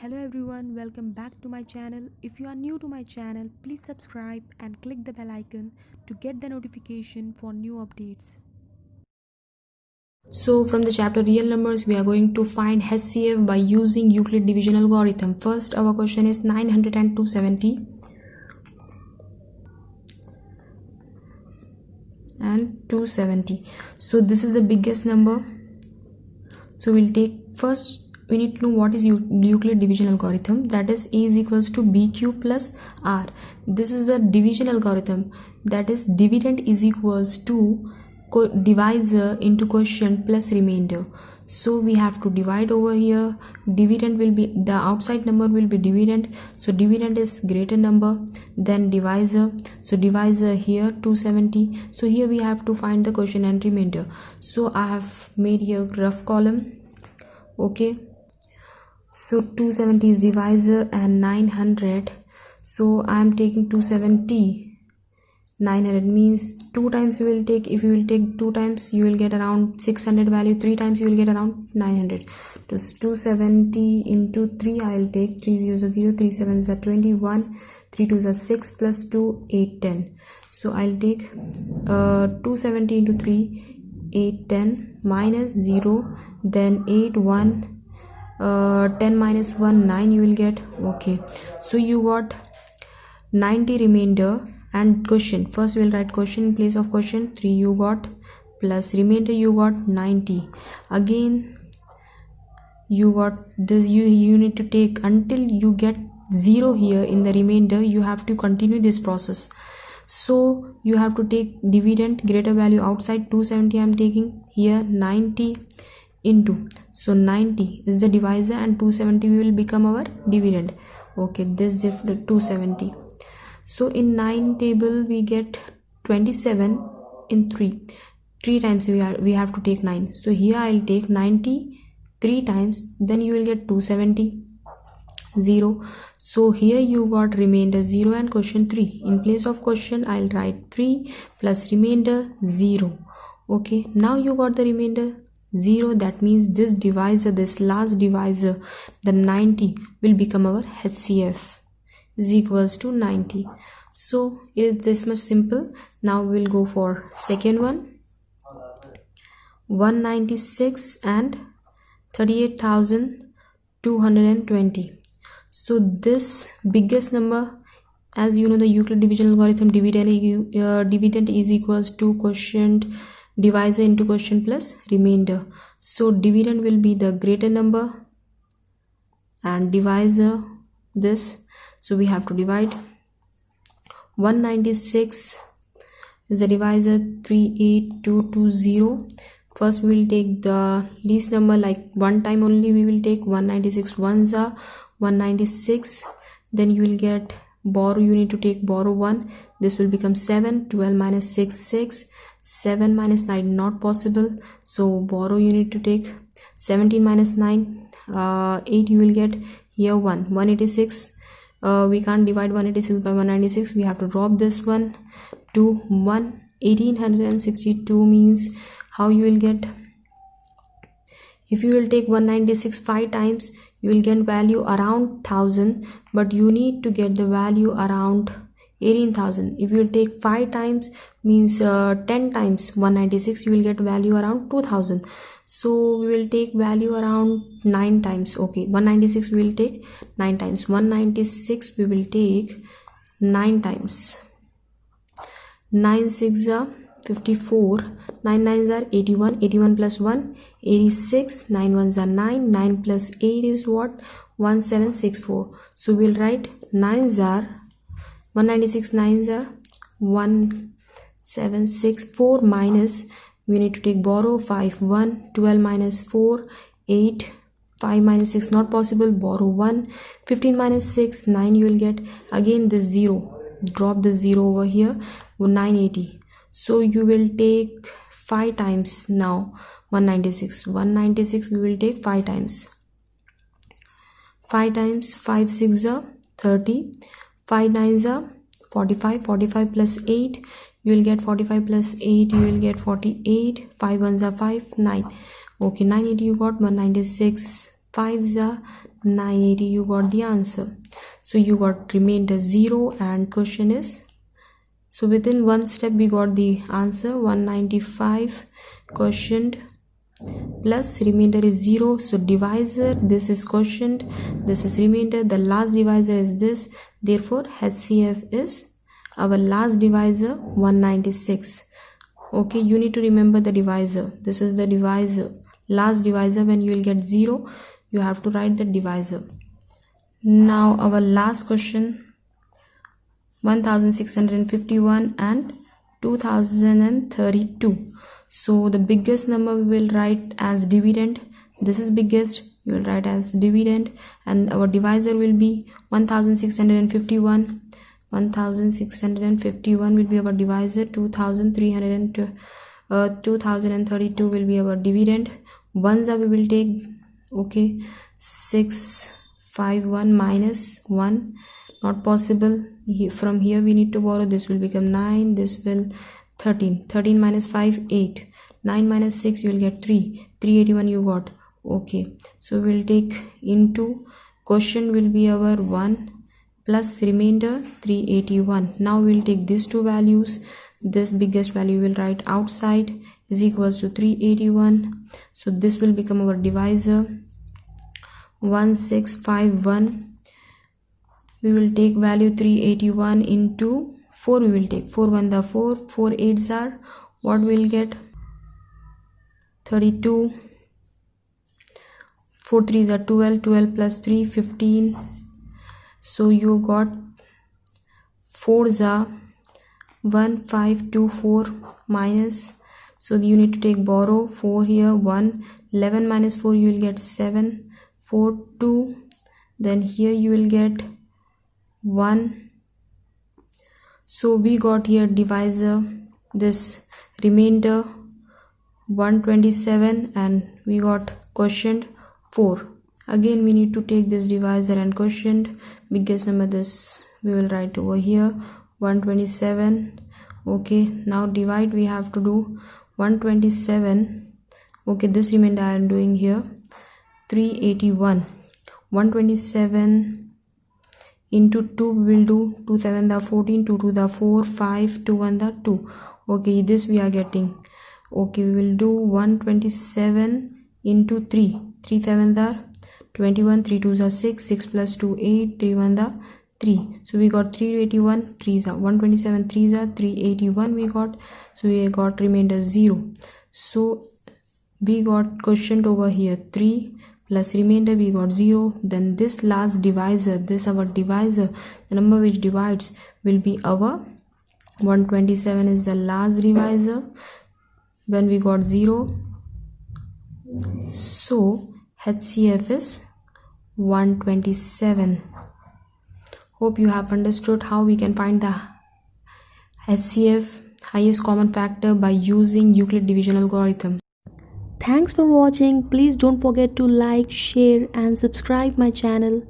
Hello everyone, welcome back to my channel. If you are new to my channel, please subscribe and click the bell icon to get the notification for new updates. So from the chapter real numbers, we are going to find HCF by using Euclid division algorithm. First our question is 900 and 270 and 270. So this is the biggest number. So we'll take first, we need to know what is Euclid division algorithm. That is A is equals to BQ plus R. This is the division algorithm. That is dividend is equals to divisor into quotient plus remainder. So we have to divide over here. Dividend will be, the outside number will be dividend. So dividend is greater number than divisor. So divisor here 270. So here we have to find the quotient and remainder. So I have made here rough column. Okay. So 270 is divisor and 900. So I am taking 270. 900 means 2 times you will take. If you will take 2 times, you will get around 600 value. 3 times you will get around 900. So 270 into 3 I will take. 3 zeros are 0, 3 sevens are 21, 3 twos are 6 plus 2, 8, 10. So I will take 270 into 3, 8, 10 minus 0, then 8, 1, 10 minus 1, 9 you will get. Okay, so you got 90 remainder and quotient. First we will write quotient in place of quotient. 3 you got plus remainder you got 90. Again you got this, you need to take until you get 0 here in the remainder. You have to continue this process. So you have to take dividend greater value outside. 270 I am taking here, 90 into, so 90 is the divisor and 270 will become our dividend. Okay, this is 270. So in 9 table we get 27 in 3 times we have to take 9. So here I will take 90 3 times, then you will get 270, 0. So here you got remainder 0 and quotient 3. In place of quotient I will write 3 plus remainder 0. Okay, now you got the remainder 0. That means this divisor, this last divisor, the 90 will become our HCF is equals to 90. So it is this much simple. Now we'll go for second one. 196 and 38,220. So this biggest number, as you know the Euclid division algorithm, dividend is equals to quotient divisor into quotient plus remainder. So dividend will be the greater number and divisor this. So we have to divide. 196 is the divisor 38220. First we will take the least number, like one time only we will take 196 ones are 196. Then you will get borrow, you need to take borrow 1. This will become 7. 12 minus 6, 6. 7 minus 9 not possible. So borrow you need to take 17 minus 9, 8 you will get here 1. 186. We can't divide 186 by 196. We have to drop this one to 1. 1862 means how you will get, if you will take 196 5 times, you will get value around 1000, but you need to get the value around 18,000. If you will take 5 times, means 10 times 196, you will get value around 2000. So we will take value around 9 times. Okay, 196 we will take 9 times. 196 we will take 9 times. 9 6 are 54, 9 9s are 81, 81 plus 1 86, 9 1s are 9, 9 plus 8 is what? 1764. So we'll write 9s are 196 9s are 1764 minus, we need to take borrow 5 1, 12 minus 4 8, 5 minus 6 not possible, borrow 1, 15 minus 6 9 you will get. Again this 0, drop the 0 over here, 980. So you will take 5 times now 196 we will take 5 times. 5 times 5 6 are 30, 5 9s are 45, 45 plus 8 you will get 45 plus 8 you will get 48, 5 1s are 5, 9. Okay, 980 you got. 196 5s are 980. You got the answer. So you got remainder 0 and question is, so within one step we got the answer 195 quotient plus remainder is 0. So divisor, this is quotient, this is remainder, the last divisor is this, therefore HCF is our last divisor 196. Okay, you need to remember the divisor. This is the divisor, last divisor. When you will get 0, you have to write the divisor. Now our last question, 1651 and 2032. So the biggest number we will write as dividend. This is biggest, you will write as dividend, and our divisor will be 1651. 1651 will be our divisor. 2032 will be our dividend. Ones we will take. Okay, 651 minus 1, not possible. From here we need to borrow. This will become 9, this will 13. 13 minus 5, 8. 9 minus 6, you will get 3. 381 you got. Okay, so we will take into quotient will be our 1 plus remainder 381. Now we will take these two values. This biggest value we will write outside is equals to 381. So this will become our divisor 1651. We will take value 381 into 4. We will take 4 1 the 4, 4 8s are, what we will get, 32. 4 3s are 12, 12 plus 3, 15. So you got 4s are 1 5 2 4 minus, so you need to take borrow 4 here, 1 11 minus 4 you will get 7, 4 2, then here you will get 1. So we got here divisor, this remainder 127, and we got quotient 4. Again we need to take this divisor and quotient. Biggest number, this we will write over here 127. Okay, now divide we have to do 127. Okay, this remainder I am doing here 381. 127 into 2 we will do 2 7 the 14, 2 2 the 4, 5 2 1 the 2. Okay, this we are getting. Okay, we will do 127 into 3, 3 7 the 21, 3 2s are 6, 6 plus 2 8, 3 1 the 3. So we got 381, 3s are 127, 3s are 381 we got. So we got remainder 0. So we got quotient over here 3 plus remainder we got 0. Then this last divisor, this our divisor, the number which divides will be our 127 is the last divisor when we got 0. So HCF is 127. Hope you have understood how we can find the HCF, highest common factor, by using Euclid division algorithm. Thanks for watching. Please don't forget to like, share and subscribe my channel.